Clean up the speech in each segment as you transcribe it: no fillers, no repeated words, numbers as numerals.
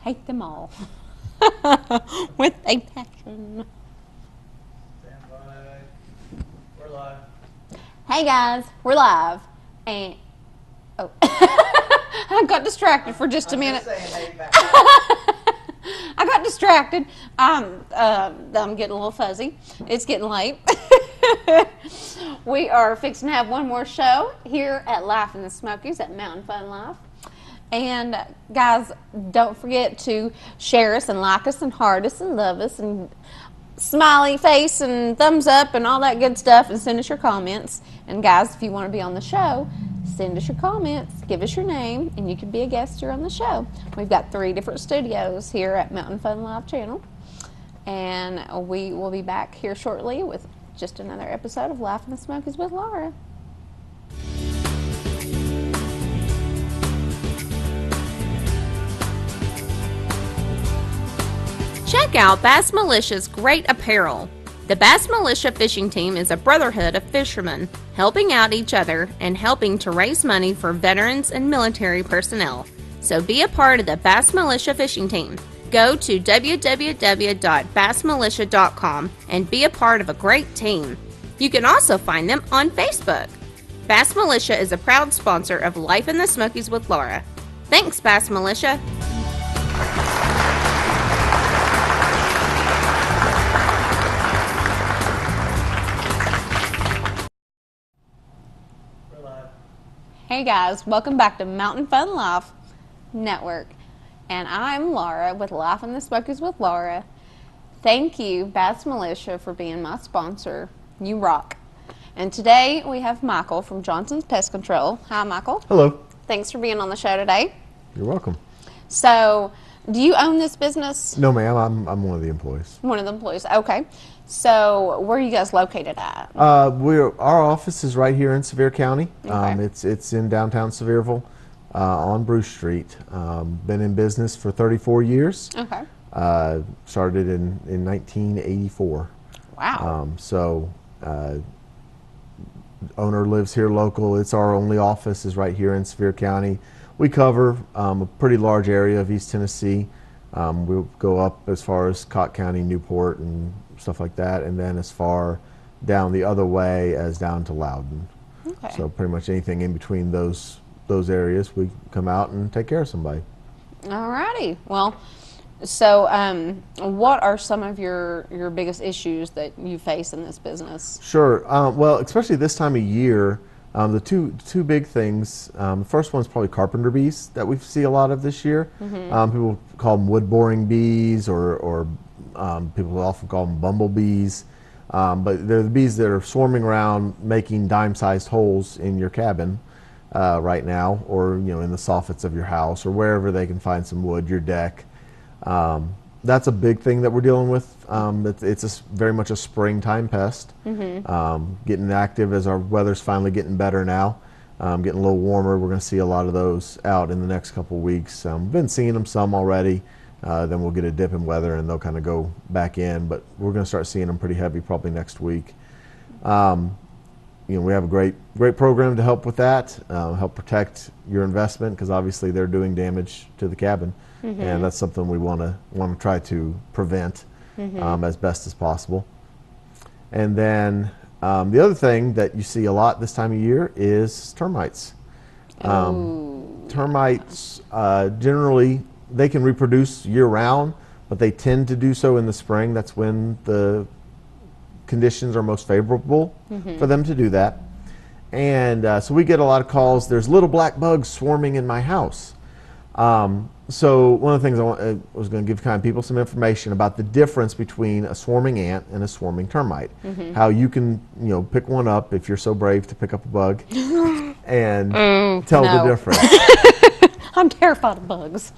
hate them all with a passion. Stand by. We're live. Hey guys, we're live, and oh, I got distracted for just a minute. I got distracted. I'm getting a little fuzzy. It's getting late. We are fixing to have one more show here at Life in the Smokies at Mountain Fun Life. And guys, don't forget to share us and like us and heart us and love us and smiley face and thumbs up and all that good stuff, and send us your comments. And guys, if you want to be on the show, send us your comments, give us your name, and you can be a guest here on the show. We've got 3 different studios here at Mountain Fun Live channel, and we will be back here shortly with just another episode of Life in the Smokies with Laura. Check out Bass Militia's great apparel. The Bass Militia fishing team is a brotherhood of fishermen, helping out each other and helping to raise money for veterans and military personnel. So be a part of the Bass Militia fishing team. Go to www.bassmilitia.com and be a part of a great team. You can also find them on Facebook. Bass Militia is a proud sponsor of Life in the Smokies with Laura. Thanks, Bass Militia. Hey guys, welcome back to Mountain Fun Life Network, and I'm Laura with Life in the Smokies with Laura. Thank you, Bass Militia, for being my sponsor. You rock. And today we have Michael from Johnson's Pest Control. Hi, Michael. Hello. Thanks for being on the show today. You're welcome. So, do you own this business? No, ma'am. I'm one of the employees. One of the employees. Okay. So, where are you guys located at? Our office is right here in Sevier County. Okay. It's in downtown Sevierville, on Bruce Street. Been in business for 34 years. Okay. Started in 1984. Wow. Owner lives here local. It's our only office is right here in Sevier County. We cover a pretty large area of East Tennessee. We'll go up as far as Cott County, Newport, and stuff like that, and then as far down the other way as down to Loudon. Okay. So pretty much anything in between those areas, we come out and take care of somebody. Alrighty. Well, so what are some of your biggest issues that you face in this business? Sure. Well, especially this time of year, the two big things. The first one is probably carpenter bees that we see a lot of this year. Mm-hmm. People call them wood boring bees, or people often call them bumblebees. But they're the bees that are swarming around, making dime-sized holes in your cabin right now, or in the soffits of your house, or wherever they can find some wood, your deck. That's a big thing that we're dealing with. It's very much a springtime pest. Mm-hmm. Getting active as our weather's finally getting better now. Getting a little warmer. We're going to see a lot of those out in the next couple of weeks. We've been seeing them some already. Then we'll get a dip in weather and they'll kind of go back in. But we're going to start seeing them pretty heavy probably next week. We have a great program to help with that, help protect your investment, because obviously they're doing damage to the cabin. Mm-hmm. And that's something we want to try to prevent as best as possible. And then the other thing that you see a lot this time of year is termites. Termites generally, they can reproduce year-round, but they tend to do so in the spring. That's when the conditions are most favorable for them to do that. And so we get a lot of calls, there's little black bugs swarming in my house. So one of the things I was going to give kind of people some information about the difference between a swarming ant and a swarming termite. How you can pick one up if you're so brave to pick up a bug and tell the difference. I'm terrified of bugs.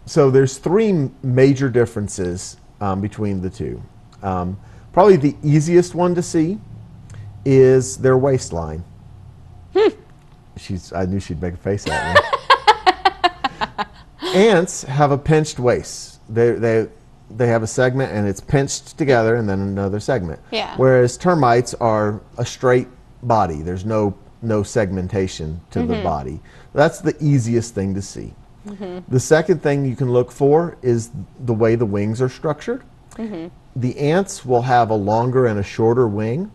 So there's 3 major differences between the two. Probably the easiest one to see is their waistline. I knew she'd make a face at me. Ants have a pinched waist. They have a segment and it's pinched together, and then another segment. Yeah. Whereas termites are a straight body. There's no segmentation to the body. That's the easiest thing to see. The second thing you can look for is the way the wings are structured. The ants will have a longer and a shorter wing.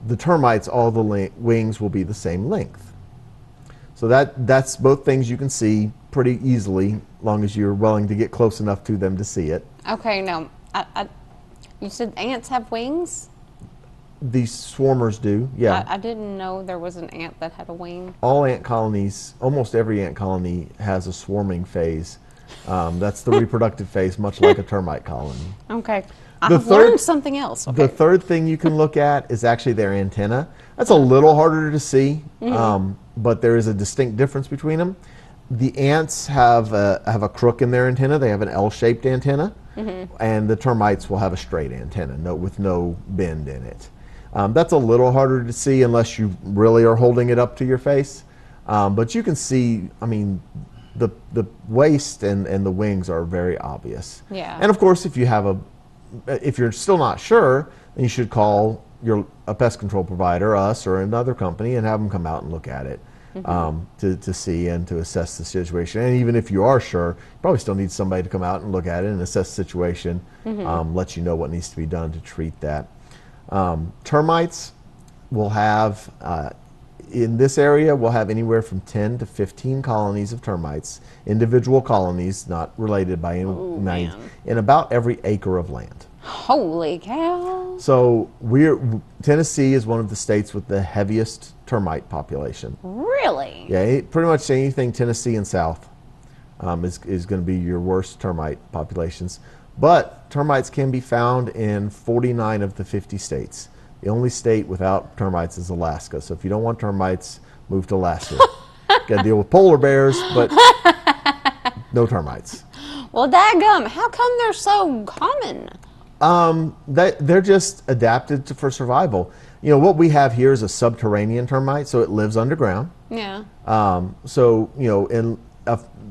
The termites, all the wings will be the same length. So that's both things you can see pretty easily, as long as you're willing to get close enough to them to see it. Okay, now, you said ants have wings? These swarmers do, yeah. I didn't know there was an ant that had a wing. All ant colonies, almost every ant colony has a swarming phase. That's the reproductive phase, much like a termite colony. Okay. I've learned something else. Okay. The third thing you can look at is actually their antenna. That's a little harder to see, but there is a distinct difference between them. The ants have a crook in their antenna. They have an L-shaped antenna, and the termites will have a straight antenna with no bend in it. That's a little harder to see unless you really are holding it up to your face. But you can see, I mean, the waist and the wings are very obvious. Yeah. And of course, if you're still not sure, then you should call a pest control provider, us or another company, and have them come out and look at it to see and to assess the situation. And even if you are sure, you probably still need somebody to come out and look at it and assess the situation, let you know what needs to be done to treat that. Termites will have, in this area, we'll have anywhere from 10 to 15 colonies of termites, individual colonies, not related by any means, in about every acre of land. Holy cow. So Tennessee is one of the states with the heaviest termite population. Really? Yeah, pretty much anything Tennessee and south is going to be your worst termite populations. But termites can be found in 49 of the 50 states. The only state without termites is Alaska. So if you don't want termites, move to Alaska. Got to deal with polar bears, but no termites. Well, daggum, how come they're so common? They're just adapted for survival. You know, what we have here is a subterranean termite, so it lives underground. Yeah. So, you know,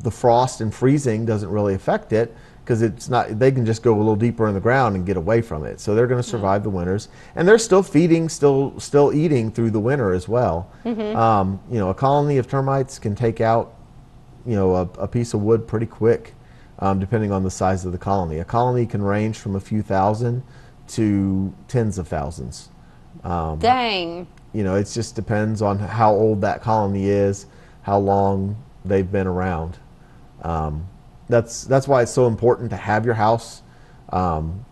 the frost and freezing doesn't really affect it, because it's not, they can just go a little deeper in the ground and get away from it. So they're going to survive the winters, and they're still feeding, still eating through the winter as well. You know, a colony of termites can take out, you know, a piece of wood pretty quick, depending on the size of the colony. A colony can range from a few thousand to tens of thousands. Dang. You know, it just depends on how old that colony is, how long they've been around. That's why it's so important to have your house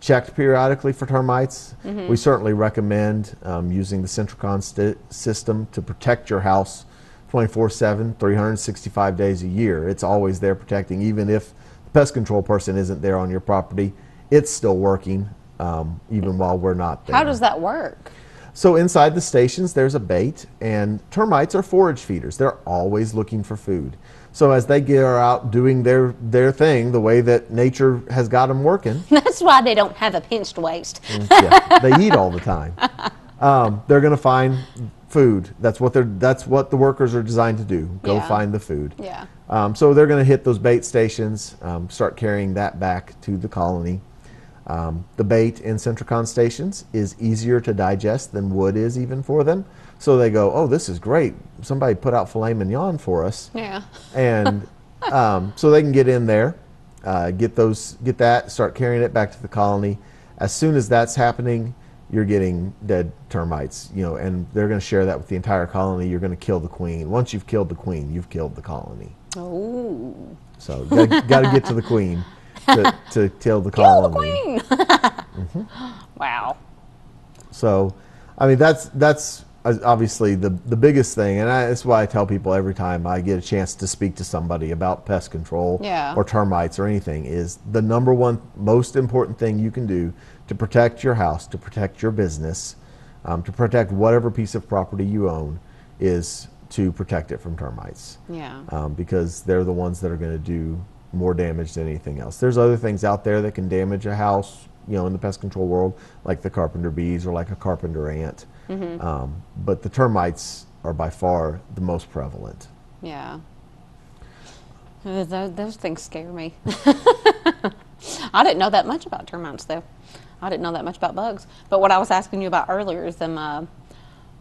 checked periodically for termites. We certainly recommend using the Centricon system to protect your house 24/7, 365 days a year. It's always there protecting. Even if the pest control person isn't there on your property, it's still working even while we're not there. How does that work? So inside the stations, there's a bait, and termites are forage feeders. They're always looking for food. So as they get out doing their thing, the way that nature has got them working. That's why they don't have a pinched waist. Yeah, they eat all the time. They're going to find food. That's what the workers are designed to do. Go find the food. Yeah. So they're going to hit those bait stations, start carrying that back to the colony. The bait in Centricon stations is easier to digest than wood is even for them. So they go, oh, this is great. Somebody put out filet mignon for us. Yeah. And so they can get in there, get that, start carrying it back to the colony. As soon as that's happening, you're getting dead termites, you know, and they're going to share that with the entire colony. You're going to kill the queen. Once you've killed the queen, you've killed the colony. Oh. So you got to get to the queen to kill the colony. Kill the queen. Wow. So, I mean, that's obviously the biggest thing, and that's why I tell people every time I get a chance to speak to somebody about pest control or termites or anything, is the number one most important thing you can do to protect your house, to protect your business, to protect whatever piece of property you own, is to protect it from termites. Yeah. Because they're the ones that are going to do more damage than anything else. There's other things out there that can damage a house, you know, in the pest control world, like the carpenter bees or like a carpenter ant. But the termites are by far the most prevalent. Yeah. Those things scare me. I didn't know that much about termites, though. I didn't know that much about bugs. But what I was asking you about earlier is them,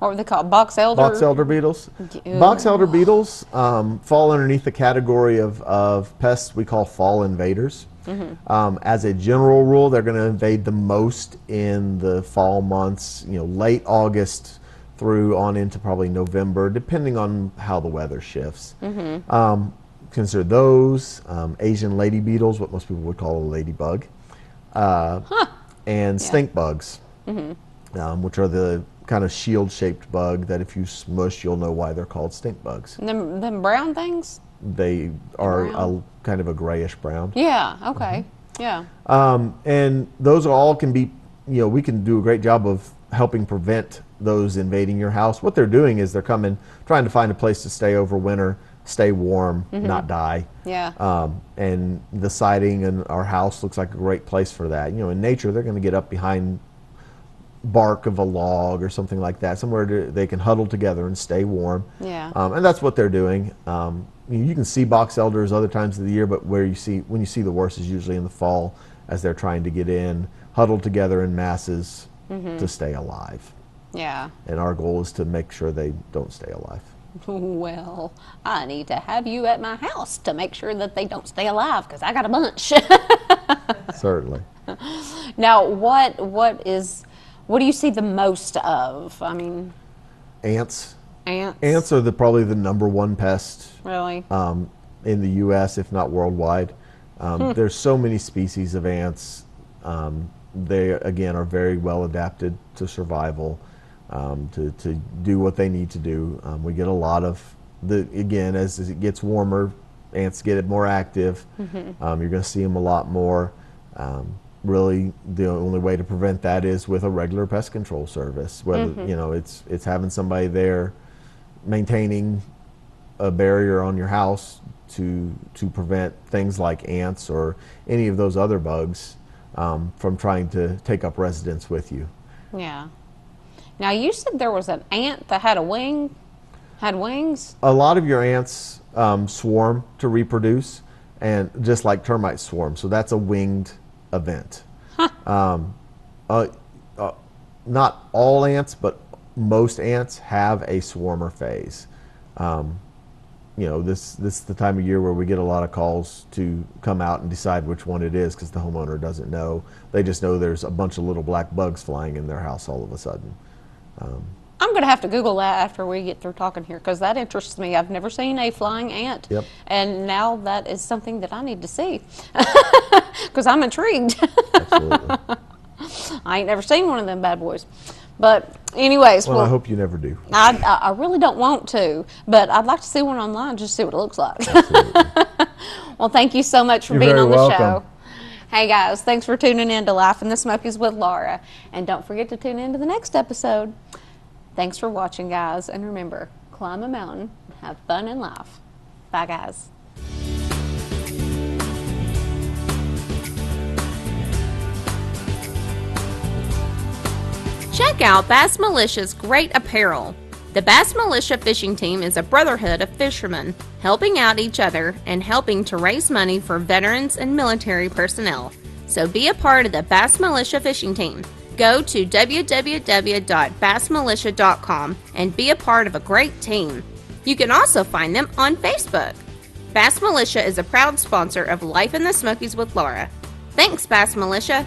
What were they called? Box elder? Box elder beetles. Ew. Box elder beetles fall underneath the category of pests we call fall invaders. As a general rule, they're going to invade the most in the fall months, late August through on into probably November, depending on how the weather shifts. Consider those, Asian lady beetles, what most people would call a ladybug, and stink bugs, which are the kind of shield-shaped bug that if you smush, you'll know why they're called stink bugs. Them brown things? They are kind of a grayish brown. Yeah, okay. Yeah. And those all can be, we can do a great job of helping prevent those invading your house. What they're doing is they're coming, trying to find a place to stay over winter, stay warm, not die. Yeah. And the siding in our house looks like a great place for that. In nature, they're going to get up behind bark of a log or something like that, somewhere they can huddle together and stay warm. Yeah. And that's what they're doing. You can see box elders other times of the year, but when you see the worst is usually in the fall, as they're trying to get in, huddled together in masses to stay alive. Yeah. And our goal is to make sure they don't stay alive. Well, I need to have you at my house to make sure that they don't stay alive, because I got a bunch. Certainly. Now, what do you see the most of? I mean, Ants. ants. Ants are probably the number one pest Really? in the U.S., if not worldwide. There's so many species of ants. They, again, are very well adapted to survival, to do what they need to do. We get a lot of, again, as it gets warmer, ants get more active. You're going to see them a lot more. Really, the only way to prevent that is with a regular pest control service. Whether it's having somebody there maintaining a barrier on your house to prevent things like ants or any of those other bugs from trying to take up residence with you. Yeah. Now, you said there was an ant that had wings? A lot of your ants swarm to reproduce, and just like termites swarm, so that's a winged event. Not all ants, but most ants have a swarmer phase. This is the time of year where we get a lot of calls to come out and decide which one it is, because the homeowner doesn't know. They just know there's a bunch of little black bugs flying in their house all of a sudden. I'm going to have to Google that after we get through talking here, because that interests me. I've never seen a flying ant. Yep. And now that is something that I need to see, because I'm intrigued. Absolutely. I ain't never seen one of them bad boys. But anyways, Well, I hope you never do. I really don't want to, but I'd like to see one online just to see what it looks like. Well, thank you so much for being on the show. Hey guys, thanks for tuning in to Life in the Smokies with Laura. And don't forget to tune in to the next episode. Thanks for watching, guys. And remember, climb a mountain, have fun and laugh. Bye, guys. Check out Bass Militia's great apparel. The Bass Militia fishing team is a brotherhood of fishermen, helping out each other and helping to raise money for veterans and military personnel. So be a part of the Bass Militia fishing team. Go to www.bassmilitia.com and be a part of a great team. You can also find them on Facebook. Bass Militia is a proud sponsor of Life in the Smokies with Laura. Thanks, Bass Militia.